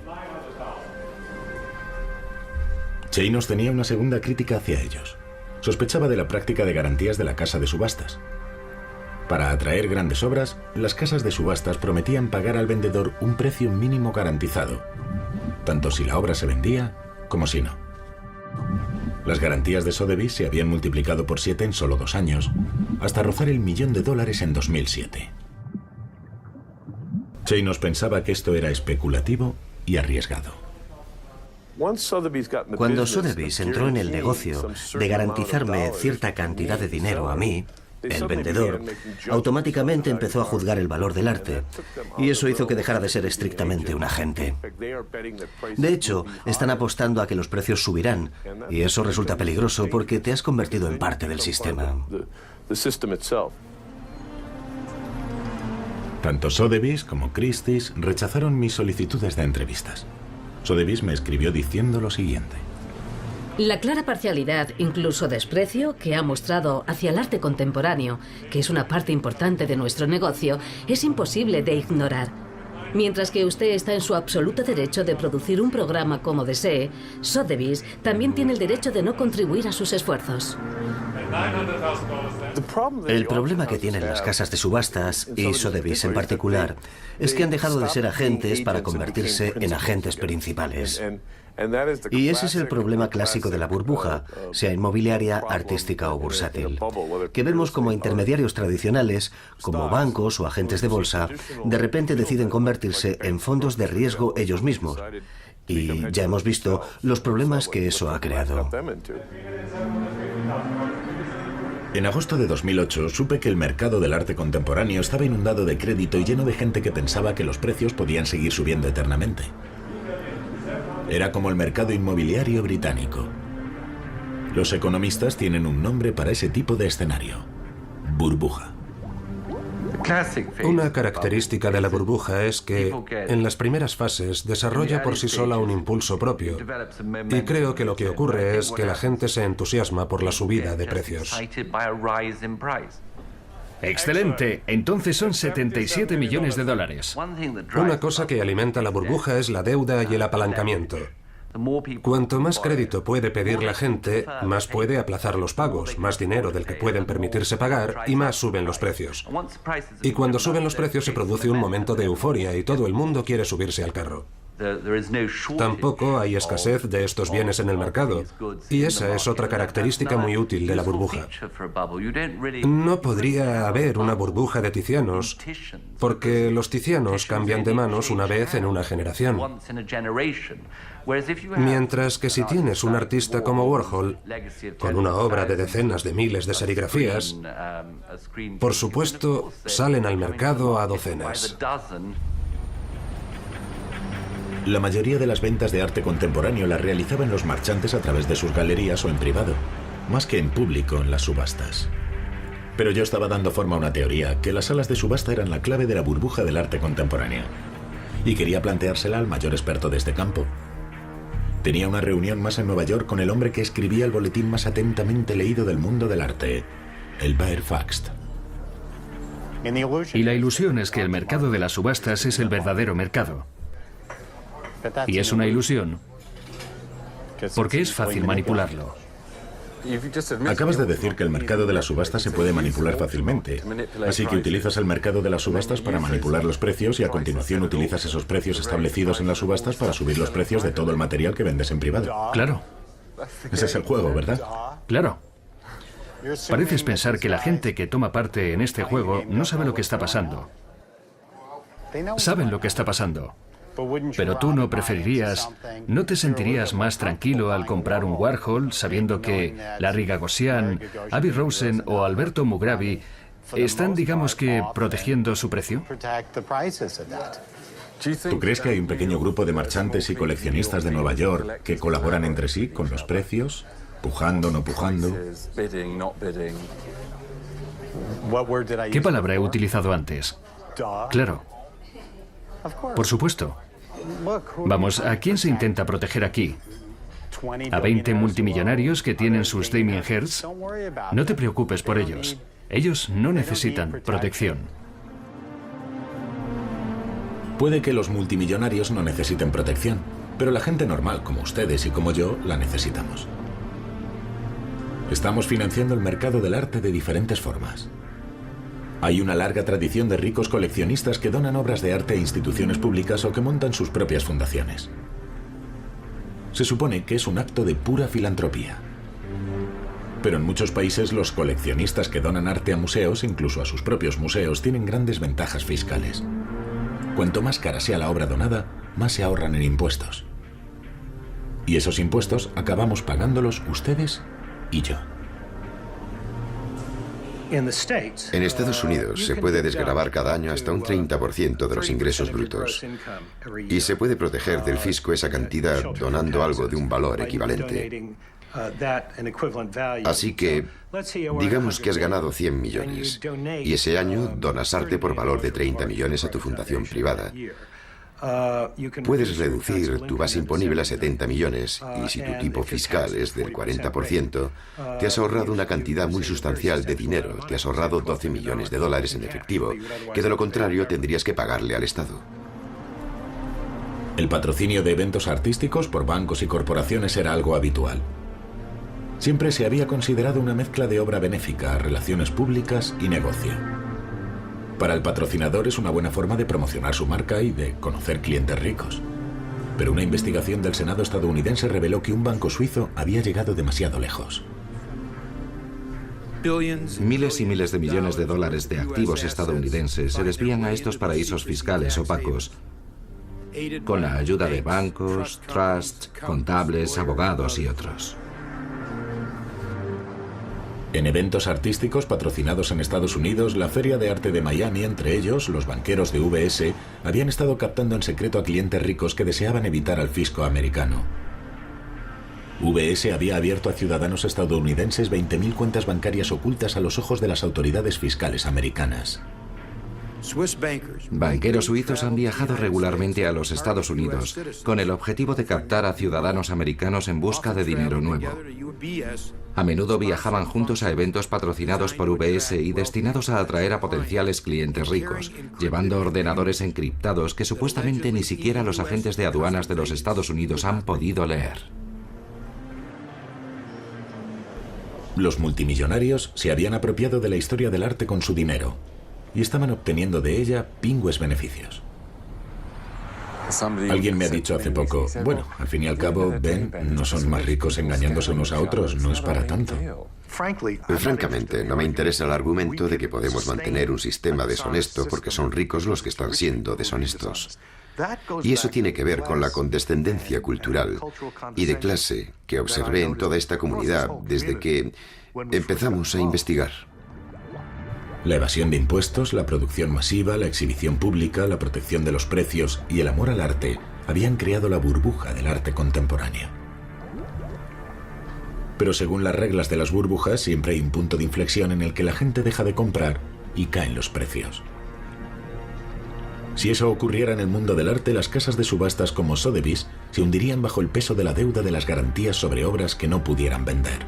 Chanos tenía una segunda crítica hacia ellos. Sospechaba de la práctica de garantías de la casa de subastas. Para atraer grandes obras, las casas de subastas prometían pagar al vendedor un precio mínimo garantizado, tanto si la obra se vendía como si no. Las garantías de Sotheby's se habían multiplicado por 7 en solo 2 años, hasta rozar $1 millón en 2007. Chanos pensaba que esto era especulativo y arriesgado. Cuando Sotheby's entró en el negocio de garantizarme cierta cantidad de dinero a mí, el vendedor, automáticamente empezó a juzgar el valor del arte, y eso hizo que dejara de ser estrictamente un agente. De hecho, están apostando a que los precios subirán, y eso resulta peligroso porque te has convertido en parte del sistema. Tanto Sotheby's como Christie's rechazaron mis solicitudes de entrevistas. Sotheby's me escribió diciendo lo siguiente. La clara parcialidad, incluso desprecio, que ha mostrado hacia el arte contemporáneo, que es una parte importante de nuestro negocio, es imposible de ignorar. Mientras que usted está en su absoluto derecho de producir un programa como desee, Sotheby's también tiene el derecho de no contribuir a sus esfuerzos. El problema que tienen las casas de subastas, y Sotheby's en particular, es que han dejado de ser agentes para convertirse en agentes principales. Y ese es el problema clásico de la burbuja, sea inmobiliaria, artística o bursátil, que vemos como intermediarios tradicionales, como bancos o agentes de bolsa, de repente deciden convertirse en fondos de riesgo ellos mismos. Y ya hemos visto los problemas que eso ha creado. En agosto de 2008 supe que el mercado del arte contemporáneo estaba inundado de crédito y lleno de gente que pensaba que los precios podían seguir subiendo eternamente. Era como el mercado inmobiliario británico. Los economistas tienen un nombre para ese tipo de escenario: burbuja. Una característica de la burbuja es que, en las primeras fases, desarrolla por sí sola un impulso propio. Y creo que lo que ocurre es que la gente se entusiasma por la subida de precios. Excelente. Entonces son $77 millones. Una cosa que alimenta la burbuja es la deuda y el apalancamiento. Cuanto más crédito puede pedir la gente, más puede aplazar los pagos, más dinero del que pueden permitirse pagar y más suben los precios. Y cuando suben los precios se produce un momento de euforia y todo el mundo quiere subirse al carro. Tampoco hay escasez de estos bienes en el mercado, y esa es otra característica muy útil de la burbuja. No podría haber una burbuja de Tizianos, porque los Tizianos cambian de manos una vez en una generación. Mientras que si tienes un artista como Warhol, con una obra de decenas de miles de serigrafías, por supuesto, salen al mercado a docenas. La mayoría de las ventas de arte contemporáneo las realizaban los marchantes a través de sus galerías o en privado, más que en público en las subastas. Pero yo estaba dando forma a una teoría, que las salas de subasta eran la clave de la burbuja del arte contemporáneo. Y quería planteársela al mayor experto de este campo. Tenía una reunión más en Nueva York con el hombre que escribía el boletín más atentamente leído del mundo del arte, el Baer Faxt. Y la ilusión es que el mercado de las subastas es el verdadero mercado. Y es una ilusión, porque es fácil manipularlo. Acabas de decir que el mercado de las subastas se puede manipular fácilmente. Así que utilizas el mercado de las subastas para manipular los precios y a continuación utilizas esos precios establecidos en las subastas para subir los precios de todo el material que vendes en privado. Claro. Ese es el juego, ¿verdad? Claro. Pareces pensar que la gente que toma parte en este juego no sabe lo que está pasando. Saben lo que está pasando. Pero tú no preferirías, ¿no te sentirías más tranquilo al comprar un Warhol sabiendo que Larry Gagosian, Avi Rosen o Alberto Mugravi están, digamos que, protegiendo su precio? ¿Tú crees que hay un pequeño grupo de marchantes y coleccionistas de Nueva York que colaboran entre sí con los precios? Pujando, no pujando. ¿Qué palabra he utilizado antes? Claro. Por supuesto. Vamos, ¿a quién se intenta proteger aquí? ¿A 20 multimillonarios que tienen sus Damien Hirst? No te preocupes por ellos. Ellos no necesitan protección. Puede que los multimillonarios no necesiten protección, pero la gente normal, como ustedes y como yo, la necesitamos. Estamos financiando el mercado del arte de diferentes formas. Hay una larga tradición de ricos coleccionistas que donan obras de arte a instituciones públicas o que montan sus propias fundaciones. Se supone que es un acto de pura filantropía. Pero en muchos países los coleccionistas que donan arte a museos, incluso a sus propios museos, tienen grandes ventajas fiscales. Cuanto más cara sea la obra donada, más se ahorran en impuestos. Y esos impuestos acabamos pagándolos ustedes y yo. En Estados Unidos se puede desgravar cada año hasta un 30% de los ingresos brutos y se puede proteger del fisco esa cantidad donando algo de un valor equivalente. Así que, digamos que has ganado 100 millones y ese año donas arte por valor de 30 millones a tu fundación privada. Puedes reducir tu base imponible a 70 millones y si tu tipo fiscal es del 40%, te has ahorrado una cantidad muy sustancial de dinero, te has ahorrado 12 millones de dólares en efectivo, que de lo contrario tendrías que pagarle al Estado. El patrocinio de eventos artísticos por bancos y corporaciones era algo habitual. Siempre se había considerado una mezcla de obra benéfica, relaciones públicas y negocio. Para el patrocinador es una buena forma de promocionar su marca y de conocer clientes ricos. Pero una investigación del Senado estadounidense reveló que un banco suizo había llegado demasiado lejos. Miles y miles de millones de dólares de activos estadounidenses se desvían a estos paraísos fiscales opacos con la ayuda de bancos, trusts, contables, abogados y otros. En eventos artísticos patrocinados en Estados Unidos, la Feria de Arte de Miami, entre ellos, los banqueros de UBS, habían estado captando en secreto a clientes ricos que deseaban evitar al fisco americano. UBS había abierto a ciudadanos estadounidenses 20.000 cuentas bancarias ocultas a los ojos de las autoridades fiscales americanas. Banqueros suizos han viajado regularmente a los Estados Unidos con el objetivo de captar a ciudadanos americanos en busca de dinero nuevo. A menudo viajaban juntos a eventos patrocinados por UBS y destinados a atraer a potenciales clientes ricos, llevando ordenadores encriptados que supuestamente ni siquiera los agentes de aduanas de los Estados Unidos han podido leer. Los multimillonarios se habían apropiado de la historia del arte con su dinero y estaban obteniendo de ella pingües beneficios. Alguien me ha dicho hace poco, bueno, al fin y al cabo, ven, no son más ricos engañándose unos a otros, no es para tanto. Francamente, no me interesa el argumento de que podemos mantener un sistema deshonesto porque son ricos los que están siendo deshonestos. Y eso tiene que ver con la condescendencia cultural y de clase que observé en toda esta comunidad desde que empezamos a investigar. La evasión de impuestos, la producción masiva, la exhibición pública, la protección de los precios y el amor al arte habían creado la burbuja del arte contemporáneo. Pero según las reglas de las burbujas, siempre hay un punto de inflexión en el que la gente deja de comprar y caen los precios. Si eso ocurriera en el mundo del arte, las casas de subastas como Sotheby's se hundirían bajo el peso de la deuda de las garantías sobre obras que no pudieran vender.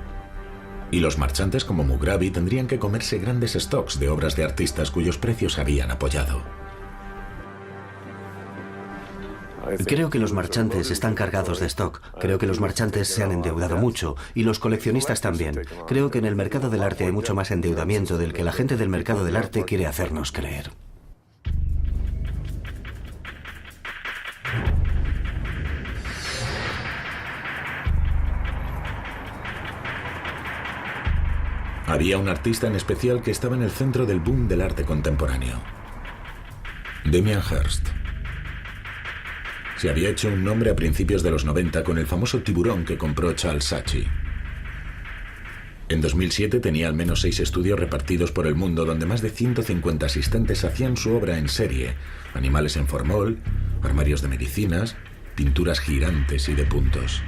Y los marchantes como Mugrabi tendrían que comerse grandes stocks de obras de artistas cuyos precios habían apoyado. Creo que los marchantes están cargados de stock. Creo que los marchantes se han endeudado mucho y los coleccionistas también. Creo que en el mercado del arte hay mucho más endeudamiento del que la gente del mercado del arte quiere hacernos creer. Había un artista en especial que estaba en el centro del boom del arte contemporáneo. Damien Hirst. Se había hecho un nombre a principios de los 90 con el famoso tiburón que compró Charles Saatchi. En 2007 tenía al menos 6 estudios repartidos por el mundo donde más de 150 asistentes hacían su obra en serie: animales en formol, armarios de medicinas, pinturas girantes y de puntos.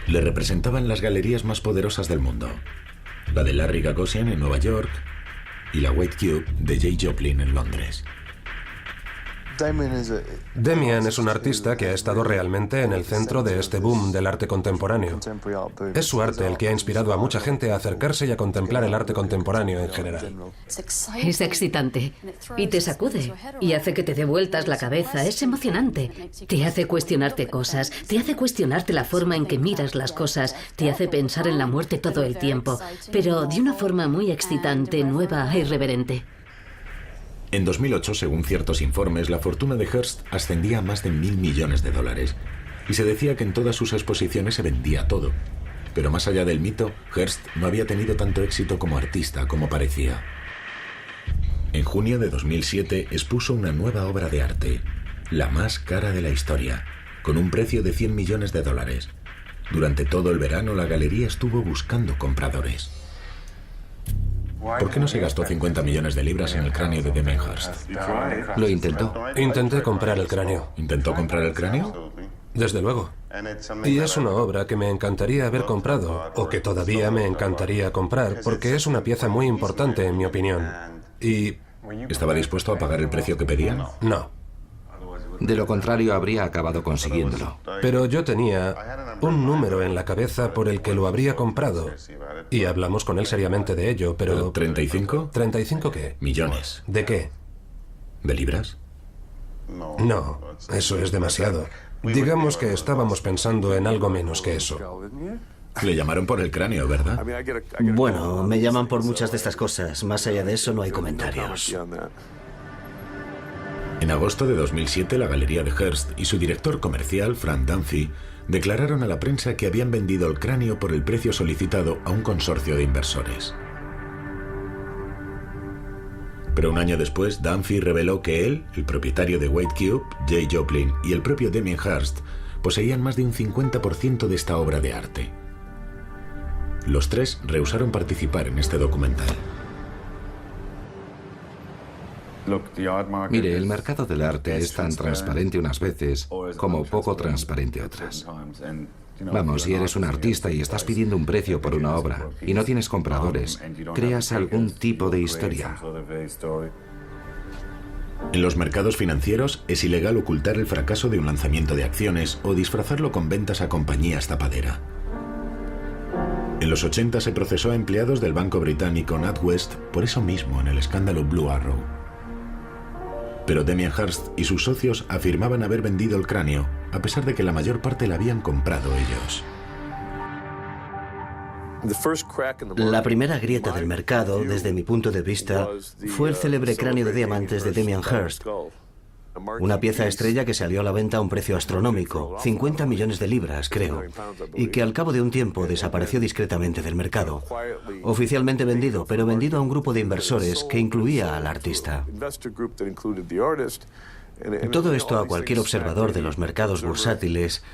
Le representaban las galerías más poderosas del mundo, la de Larry Gagosian en Nueva York y la White Cube de J. Joplin en Londres. Damien es un artista que ha estado realmente en el centro de este boom del arte contemporáneo. Es su arte el que ha inspirado a mucha gente a acercarse y a contemplar el arte contemporáneo en general. Es excitante y te sacude y hace que te dé vueltas la cabeza. Es emocionante. Te hace cuestionarte cosas, te hace cuestionarte la forma en que miras las cosas, te hace pensar en la muerte todo el tiempo, pero de una forma muy excitante, nueva e irreverente. En 2008, según ciertos informes, la fortuna de Hirst ascendía a más de $1.000 millones y se decía que en todas sus exposiciones se vendía todo. Pero más allá del mito, Hirst no había tenido tanto éxito como artista como parecía. En junio de 2007 expuso una nueva obra de arte, la más cara de la historia, con un precio de $100 millones. Durante todo el verano la galería estuvo buscando compradores. ¿Por qué no se gastó 50 millones de libras en el cráneo de Damien Hirst? Lo intentó. Intenté comprar el cráneo. ¿Intentó comprar el cráneo? Desde luego. Y es una obra que me encantaría haber comprado, o que todavía me encantaría comprar, porque es una pieza muy importante, en mi opinión. Y... ¿Estaba dispuesto a pagar el precio que pedían? No. De lo contrario, habría acabado consiguiéndolo. Pero yo tenía un número en la cabeza por el que lo habría comprado. Y hablamos con él seriamente de ello, pero... ¿35? ¿35 qué? Millones. ¿De qué? ¿De libras? No, eso es demasiado. Digamos que estábamos pensando en algo menos que eso. Le llamaron por el cráneo, ¿verdad? Bueno, me llaman por muchas de estas cosas. Más allá de eso no hay comentarios. En agosto de 2007, la galería de Hirst y su director comercial, Frank Dunphy, declararon a la prensa que habían vendido el cráneo por el precio solicitado a un consorcio de inversores. Pero un año después, Dunphy reveló que él, el propietario de White Cube, J. Joplin y el propio Damien Hirst poseían más de un 50% de esta obra de arte. Los tres rehusaron participar en este documental. Mire, el mercado del arte es tan transparente unas veces como poco transparente otras. Vamos, si eres un artista y estás pidiendo un precio por una obra y no tienes compradores, creas algún tipo de historia. En los mercados financieros es ilegal ocultar el fracaso de un lanzamiento de acciones o disfrazarlo con ventas a compañías tapadera. En los 80 se procesó a empleados del banco británico NatWest por eso mismo en el escándalo Blue Arrow. Pero Damien Hirst y sus socios afirmaban haber vendido el cráneo, a pesar de que la mayor parte la habían comprado ellos. La primera grieta del mercado, desde mi punto de vista, fue el célebre cráneo de diamantes de Damien Hirst. Una pieza estrella que salió a la venta a un precio astronómico, 50 millones de libras, creo, y que al cabo de un tiempo desapareció discretamente del mercado. Oficialmente vendido, pero vendido a un grupo de inversores que incluía al artista. Todo esto a cualquier observador de los mercados bursátiles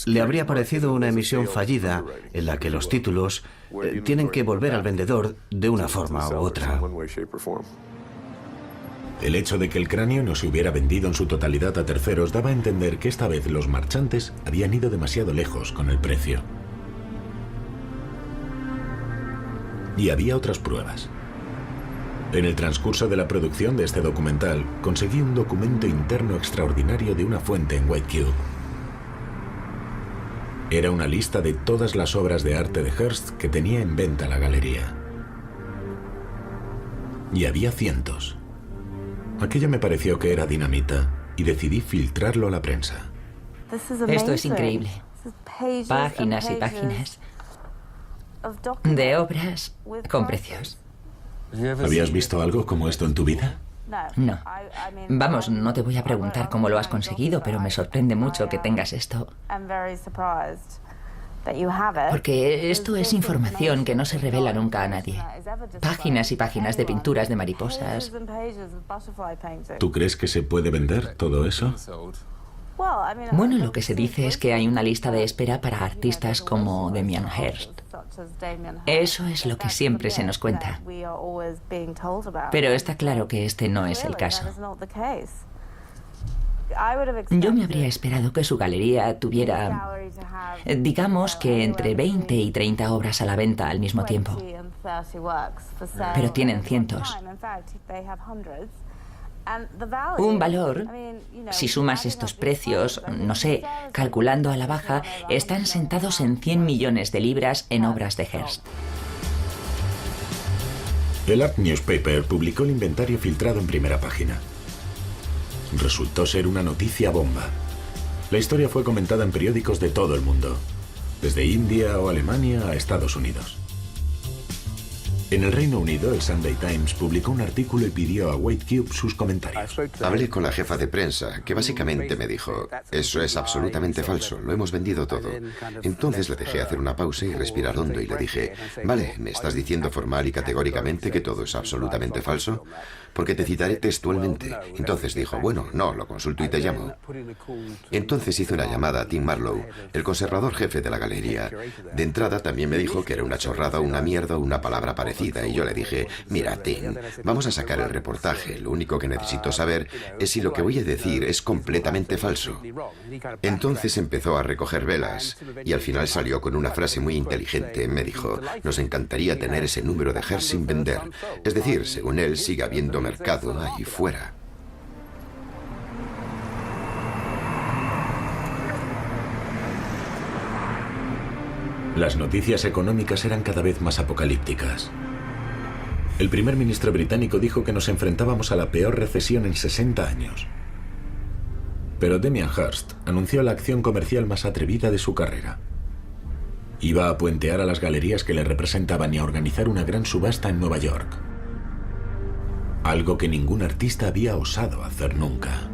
le habría parecido una emisión fallida en la que los títulos tienen que volver al vendedor de una forma u otra. El hecho de que el cráneo no se hubiera vendido en su totalidad a terceros daba a entender que esta vez los marchantes habían ido demasiado lejos con el precio. Y había otras pruebas. En el transcurso de la producción de este documental, conseguí un documento interno extraordinario de una fuente en White Cube. Era una lista de todas las obras de arte de Hearst que tenía en venta la galería. Y había cientos. Aquello me pareció que era dinamita y decidí filtrarlo a la prensa. Esto es increíble. Páginas y páginas de obras con precios. ¿Habías visto algo como esto en tu vida? No. Vamos, no te voy a preguntar cómo lo has conseguido, pero me sorprende mucho que tengas esto. Porque esto es información que no se revela nunca a nadie. Páginas y páginas de pinturas de mariposas. ¿Tú crees que se puede vender todo eso? Bueno, lo que se dice es que hay una lista de espera para artistas como Damien Hirst. Eso es lo que siempre se nos cuenta. Pero está claro que este no es el caso. Yo me habría esperado que su galería tuviera, digamos que entre 20 y 30 obras a la venta al mismo tiempo. Pero tienen cientos. Un valor, si sumas estos precios, no sé, calculando a la baja, están sentados en 100 millones de libras en obras de Hearst. El Art Newspaper publicó el inventario filtrado en primera página. Resultó ser una noticia bomba. La historia fue comentada en periódicos de todo el mundo, desde India o Alemania a Estados Unidos. En el Reino Unido, el Sunday Times publicó un artículo y pidió a White Cube sus comentarios. Hablé con la jefa de prensa, que básicamente me dijo, eso es absolutamente falso, lo hemos vendido todo. Entonces le dejé hacer una pausa y respirar hondo y le dije, vale, ¿me estás diciendo formal y categóricamente que todo es absolutamente falso? Porque te citaré textualmente. Entonces dijo, bueno, no, lo consulto y te llamo. Entonces hice una llamada a Tim Marlowe, el conservador jefe de la galería. De entrada también me dijo que era una chorrada, una mierda o una palabra parecida. Y yo le dije, mira, Tim, vamos a sacar el reportaje. Lo único que necesito saber es si lo que voy a decir es completamente falso. Entonces empezó a recoger velas y al final salió con una frase muy inteligente. Me dijo, nos encantaría tener ese número de Hearst sin vender. Es decir, según él, sigue habiendo mercado ahí fuera. Las noticias económicas eran cada vez más apocalípticas. El primer ministro británico dijo que nos enfrentábamos a la peor recesión en 60 años. Pero Damien Hirst anunció la acción comercial más atrevida de su carrera. Iba a puentear a las galerías que le representaban y a organizar una gran subasta en Nueva York. Algo que ningún artista había osado hacer nunca.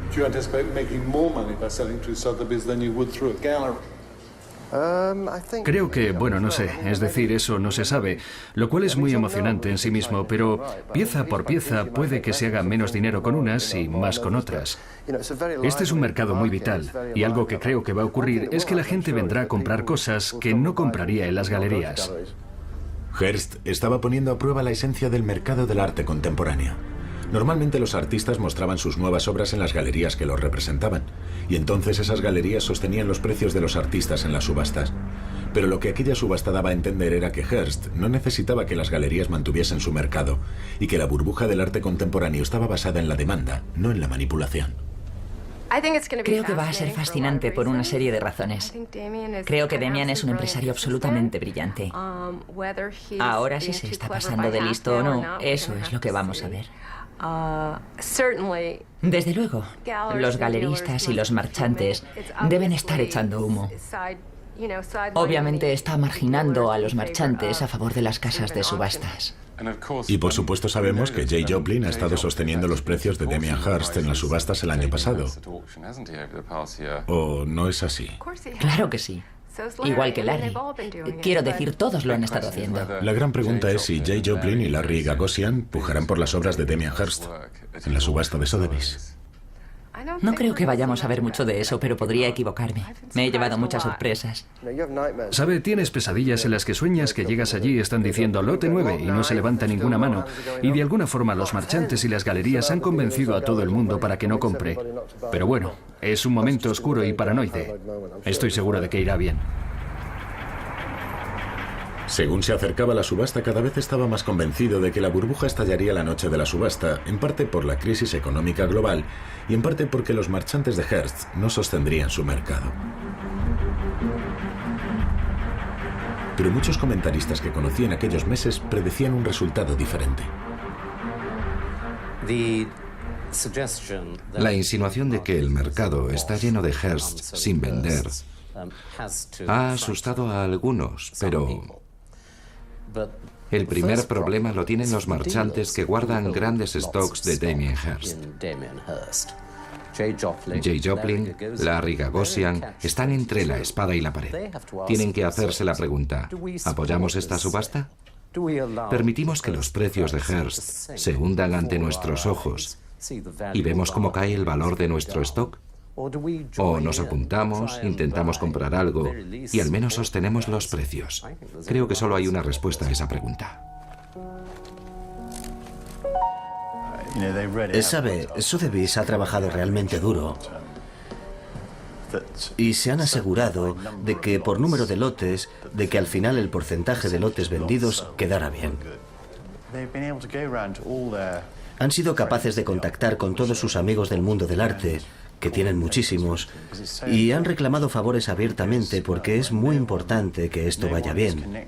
Do you anticipate making more money by selling through Sotheby's than you would through a gallery? Creo que, bueno, no sé, es decir, eso no se sabe, lo cual es muy emocionante en sí mismo, pero pieza por pieza puede que se haga menos dinero con unas y más con otras. Este es un mercado muy vital, y algo que creo que va a ocurrir es que la gente vendrá a comprar cosas que no compraría en las galerías. Hearst estaba poniendo a prueba la esencia del mercado del arte contemporáneo. Normalmente los artistas mostraban sus nuevas obras en las galerías que los representaban, y entonces esas galerías sostenían los precios de los artistas en las subastas. Pero lo que aquella subasta daba a entender era que Hearst no necesitaba que las galerías mantuviesen su mercado, y que la burbuja del arte contemporáneo estaba basada en la demanda, no en la manipulación. Creo que va a ser fascinante por una serie de razones. Creo que Damien es un empresario absolutamente brillante. Ahora, si se está pasando de listo o no, eso es lo que vamos a ver. Desde luego, los galeristas y los marchantes deben estar echando humo. Obviamente está marginando a los marchantes a favor de las casas de subastas. Y por supuesto sabemos que Jay Joplin ha estado sosteniendo los precios de Damien Hirst en las subastas el año pasado. ¿O no es así? Claro que sí. Igual que Larry. Quiero decir, todos lo han estado haciendo. La gran pregunta es si Jay Joplin y Larry Gagosian pujarán por las obras de Damien Hirst en la subasta de Sotheby's. No creo que vayamos a ver mucho de eso, pero podría equivocarme. Me he llevado muchas sorpresas. Sabe, tienes pesadillas en las que sueñas que llegas allí y están diciendo lote 9 y no se levanta ninguna mano. Y de alguna forma los marchantes y las galerías han convencido a todo el mundo para que no compre. Pero bueno, es un momento oscuro y paranoide. Estoy seguro de que irá bien. Según se acercaba la subasta, cada vez estaba más convencido de que la burbuja estallaría la noche de la subasta, en parte por la crisis económica global y en parte porque los marchantes de Hearst no sostendrían su mercado. Pero muchos comentaristas que conocí en aquellos meses predecían un resultado diferente. La insinuación de que el mercado está lleno de Hearst sin vender ha asustado a algunos, pero el primer problema lo tienen los marchantes que guardan grandes stocks de Damien Hirst. Jay Joplin, Larry Gagosian están entre la espada y la pared. Tienen que hacerse la pregunta: ¿apoyamos esta subasta? ¿Permitimos que los precios de Hearst se hundan ante nuestros ojos y vemos cómo cae el valor de nuestro stock? ¿O nos apuntamos, intentamos comprar algo y al menos sostenemos los precios? Creo que solo hay una respuesta a esa pregunta. Sabe, Sotheby's ha trabajado realmente duro y se han asegurado de que por número de lotes, de que al final el porcentaje de lotes vendidos quedara bien. Han sido capaces de contactar con todos sus amigos del mundo del arte, que tienen muchísimos, y han reclamado favores abiertamente porque es muy importante que esto vaya bien.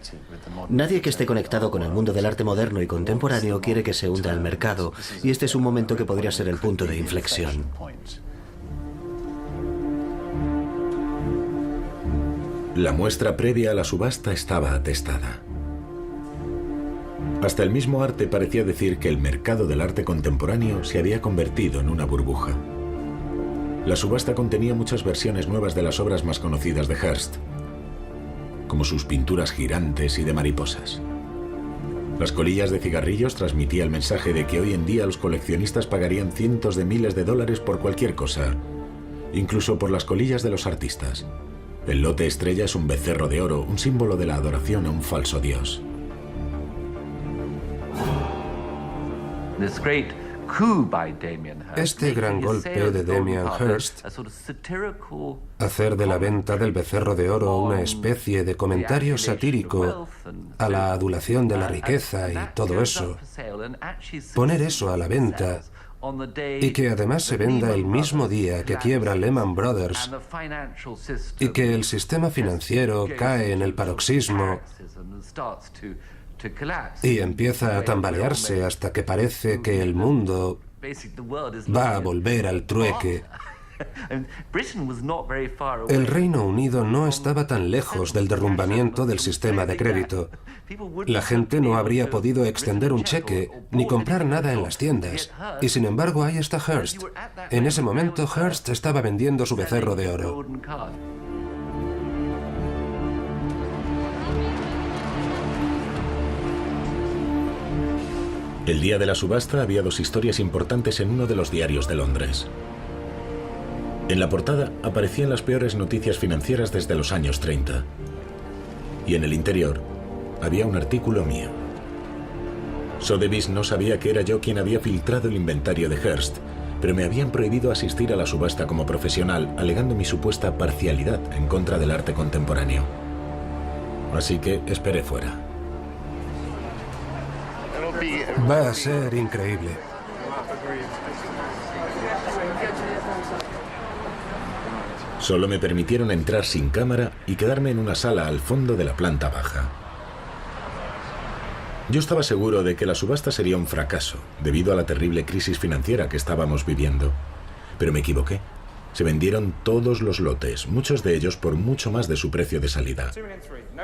Nadie que esté conectado con el mundo del arte moderno y contemporáneo quiere que se hunda el mercado, y este es un momento que podría ser el punto de inflexión. La muestra previa a la subasta estaba atestada. Hasta el mismo arte parecía decir que el mercado del arte contemporáneo se había convertido en una burbuja. La subasta contenía muchas versiones nuevas de las obras más conocidas de Hearst, como sus pinturas girantes y de mariposas. Las colillas de cigarrillos transmitían el mensaje de que hoy en día los coleccionistas pagarían cientos de miles de dólares por cualquier cosa, incluso por las colillas de los artistas. El lote estrella es un becerro de oro, un símbolo de la adoración a un falso dios. Este gran golpe de Damien Hirst, hacer de la venta del becerro de oro una especie de comentario satírico a la adulación de la riqueza y todo eso, poner eso a la venta y que además se venda el mismo día que quiebra Lehman Brothers y que el sistema financiero cae en el paroxismo y empieza a tambalearse hasta que parece que el mundo va a volver al trueque. El Reino Unido no estaba tan lejos del derrumbamiento del sistema de crédito. La gente no habría podido extender un cheque ni comprar nada en las tiendas. Y sin embargo, ahí está Hearst. En ese momento, Hearst estaba vendiendo su becerro de oro. El día de la subasta había dos historias importantes en uno de los diarios de Londres. En la portada aparecían las peores noticias financieras desde los años 30. Y en el interior había un artículo mío. Sotheby's no sabía que era yo quien había filtrado el inventario de Hearst, pero me habían prohibido asistir a la subasta como profesional, alegando mi supuesta parcialidad en contra del arte contemporáneo. Así que esperé fuera. Va a ser increíble. Solo me permitieron entrar sin cámara y quedarme en una sala al fondo de la planta baja. Yo estaba seguro de que la subasta sería un fracaso, debido a la terrible crisis financiera que estábamos viviendo. Pero me equivoqué. Se vendieron todos los lotes, muchos de ellos por mucho más de su precio de salida.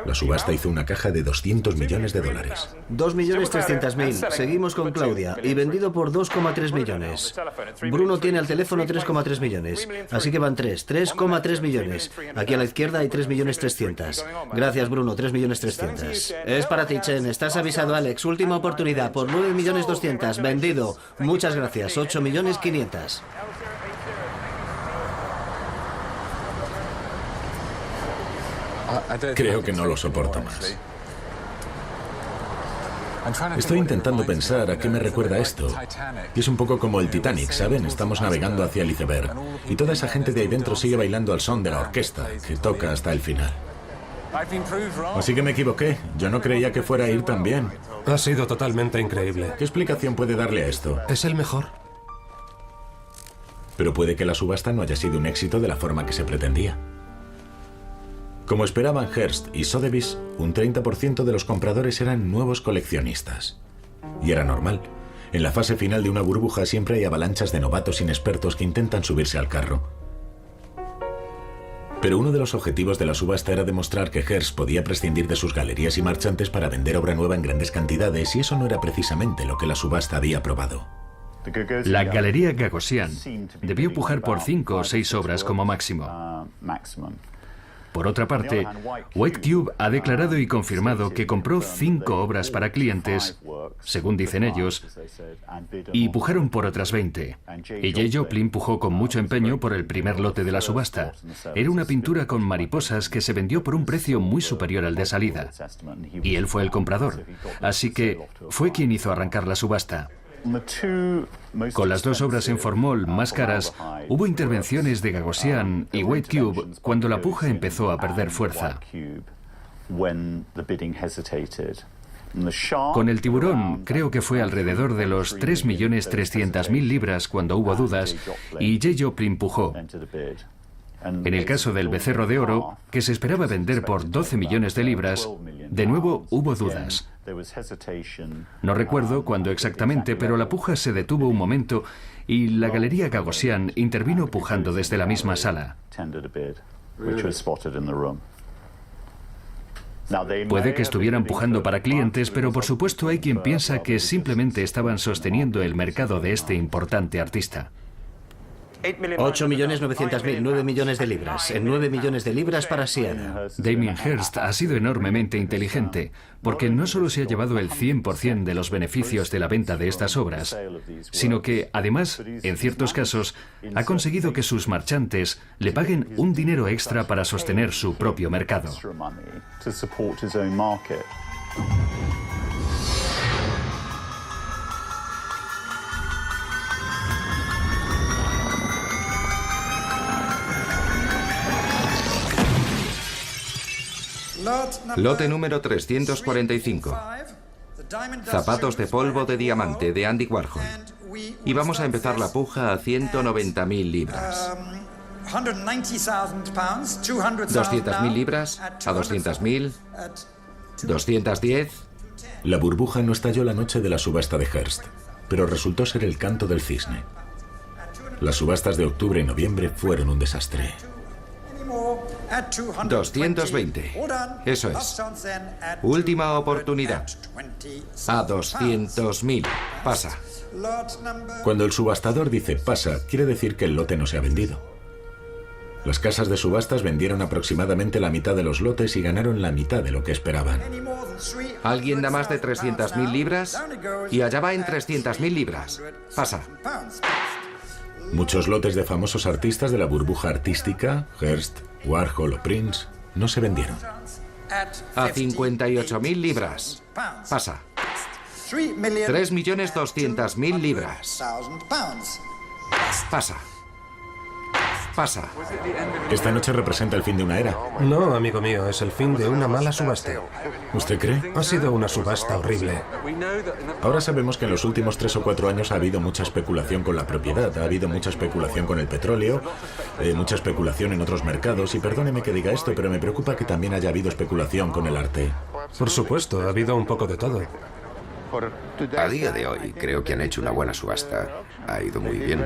La subasta hizo una caja de 200 millones de dólares. 2.300.000. Seguimos con Claudia. Y vendido por 2,3 millones. Bruno tiene al teléfono 3,3 millones. Así que van 3,3 millones. Aquí a la izquierda hay 3.300.000. Gracias, Bruno. 3.300.000. Es para ti, Chen. Estás avisado, Alex. Última oportunidad por 9.200.000. Vendido. Muchas gracias. 8.500.000. Creo que no lo soporto más. Estoy intentando pensar a qué me recuerda esto. Y es un poco como el Titanic, ¿saben? Estamos navegando hacia el iceberg. Y toda esa gente de ahí dentro sigue bailando al son de la orquesta, que toca hasta el final. Así que me equivoqué. Yo no creía que fuera a ir tan bien. Ha sido totalmente increíble. ¿Qué explicación puede darle a esto? Es el mejor. Pero puede que la subasta no haya sido un éxito de la forma que se pretendía. Como esperaban Hearst y Sotheby's, un 30% de los compradores eran nuevos coleccionistas. Y era normal. En la fase final de una burbuja siempre hay avalanchas de novatos inexpertos que intentan subirse al carro. Pero uno de los objetivos de la subasta era demostrar que Hearst podía prescindir de sus galerías y marchantes para vender obra nueva en grandes cantidades, y eso no era precisamente lo que la subasta había probado. La Galería Gagosian debió pujar por 5 o 6 obras como máximo. Por otra parte, White Cube ha declarado y confirmado que compró 5 obras para clientes, según dicen ellos, y pujaron por otras 20. Y J. Joplin pujó con mucho empeño por el primer lote de la subasta. Era una pintura con mariposas que se vendió por un precio muy superior al de salida. Y él fue el comprador, así que fue quien hizo arrancar la subasta. Con las 2 obras en formol más caras, hubo intervenciones de Gagosian y White Cube cuando la puja empezó a perder fuerza. Con el tiburón, creo que fue alrededor de los 3.300.000 libras cuando hubo dudas, y J. Joplin pujó. En el caso del becerro de oro, que se esperaba vender por 12 millones de libras, de nuevo hubo dudas. No recuerdo cuándo exactamente, pero la puja se detuvo un momento y la Galería Gagosian intervino pujando desde la misma sala. Puede que estuvieran pujando para clientes, pero por supuesto hay quien piensa que simplemente estaban sosteniendo el mercado de este importante artista. 8.900.000, 9 millones de libras. En 9 millones de libras para Siena. Damien Hirst ha sido enormemente inteligente, porque no solo se ha llevado el 100% de los beneficios de la venta de estas obras, sino que, además, en ciertos casos, ha conseguido que sus marchantes le paguen un dinero extra para sostener su propio mercado. Lote número 345. Zapatos de polvo de diamante de Andy Warhol. Y vamos a empezar la puja a 190.000 libras. 200.000 libras, a 200.000, 210. La burbuja no estalló la noche de la subasta de Hearst, pero resultó ser el canto del cisne. Las subastas de octubre y noviembre fueron un desastre. 220. Eso es. Última oportunidad. A 200.000. Pasa. Cuando el subastador dice pasa, quiere decir que el lote no se ha vendido. Las casas de subastas vendieron aproximadamente la mitad de los lotes y ganaron la mitad de lo que esperaban. ¿Alguien da más de 300.000 libras? Y allá va en 300.000 libras. Pasa. Muchos lotes de famosos artistas de la burbuja artística, Hearst, Warhol o Prince, no se vendieron. A 58.000 libras. Pasa. 3.200.000 libras. Pasa. Pasa. Esta noche representa el fin de una era. No, amigo mío, es el fin de una mala subasta. ¿Usted cree? Ha sido una subasta horrible. Ahora sabemos que en los últimos 3 o 4 años ha habido mucha especulación con la propiedad, ha habido mucha especulación con el petróleo, mucha especulación en otros mercados, y perdóneme que diga esto, pero me preocupa que también haya habido especulación con el arte. Por supuesto, ha habido un poco de todo. A día de hoy creo que han hecho una buena subasta. Ha ido muy bien.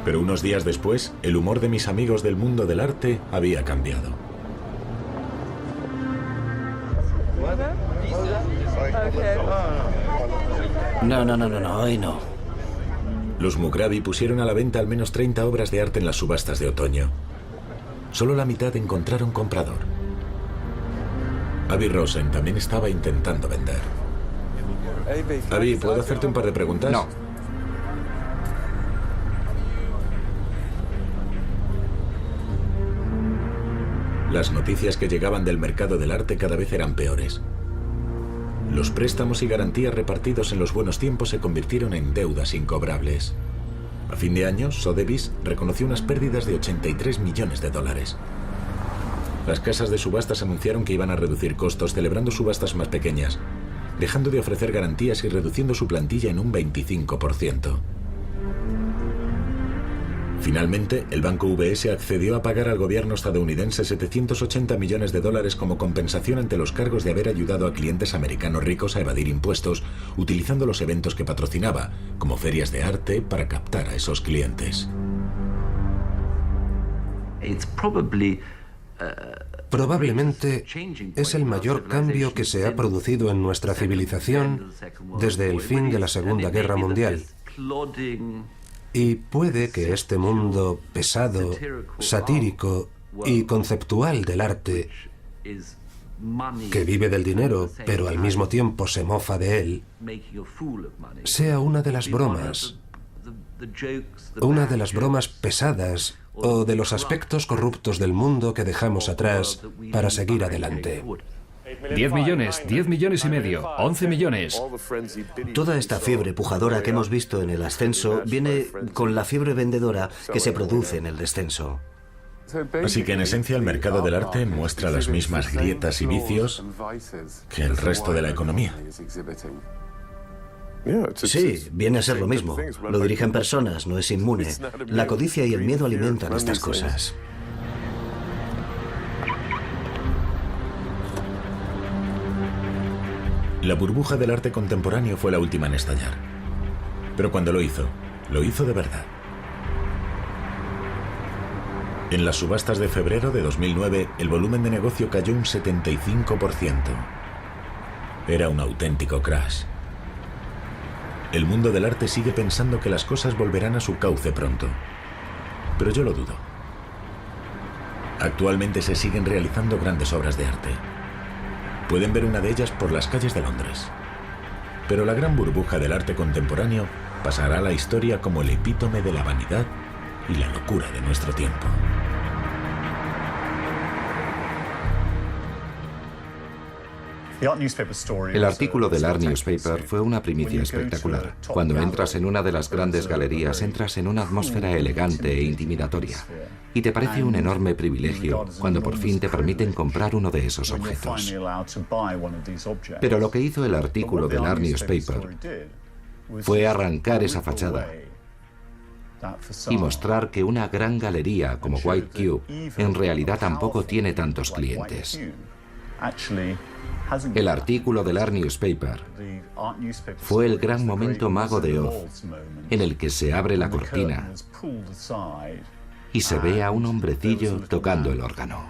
Pero unos días después, el humor de mis amigos del mundo del arte había cambiado. No, hoy no. Los Mugrabi pusieron a la venta al menos 30 obras de arte en las subastas de otoño. Solo la mitad encontraron comprador. Avi Rosen también estaba intentando vender. Avi, ¿puedo hacerte un par de preguntas? No. Las noticias que llegaban del mercado del arte cada vez eran peores. Los préstamos y garantías repartidos en los buenos tiempos se convirtieron en deudas incobrables. A fin de año, Sotheby's reconoció unas pérdidas de 83 millones de dólares. Las casas de subastas anunciaron que iban a reducir costos celebrando subastas más pequeñas, dejando de ofrecer garantías y reduciendo su plantilla en un 25%. Finalmente, el banco UBS accedió a pagar al gobierno estadounidense 780 millones de dólares como compensación ante los cargos de haber ayudado a clientes americanos ricos a evadir impuestos, utilizando los eventos que patrocinaba, como ferias de arte, para captar a esos clientes. Probablemente es el mayor cambio que se ha producido en nuestra civilización desde el fin de la Segunda Guerra Mundial. Y puede que este mundo pesado, satírico y conceptual del arte, que vive del dinero, pero al mismo tiempo se mofa de él, sea una de las bromas pesadas o de los aspectos corruptos del mundo que dejamos atrás para seguir adelante. 10 millones, 10 millones y medio, 11 millones. Toda esta fiebre pujadora que hemos visto en el ascenso viene con la fiebre vendedora que se produce en el descenso. Así que en esencia el mercado del arte muestra las mismas grietas y vicios que el resto de la economía. Sí, viene a ser lo mismo. Lo dirigen personas, no es inmune. La codicia y el miedo alimentan estas cosas. La burbuja del arte contemporáneo fue la última en estallar. Pero cuando lo hizo de verdad. En las subastas de febrero de 2009, el volumen de negocio cayó un 75%. Era un auténtico crash. El mundo del arte sigue pensando que las cosas volverán a su cauce pronto. Pero yo lo dudo. Actualmente se siguen realizando grandes obras de arte. Pueden ver una de ellas por las calles de Londres. Pero la gran burbuja del arte contemporáneo pasará a la historia como el epítome de la vanidad y la locura de nuestro tiempo. El artículo del Art Newspaper fue una primicia espectacular. Cuando entras en una de las grandes galerías, entras en una atmósfera elegante e intimidatoria. Y te parece un enorme privilegio cuando por fin te permiten comprar uno de esos objetos. Pero lo que hizo el artículo del Art Newspaper fue arrancar esa fachada y mostrar que una gran galería como White Cube en realidad tampoco tiene tantos clientes. El artículo del Art Newspaper fue el gran momento mago de Oz, en el que se abre la cortina y se ve a un hombrecillo tocando el órgano.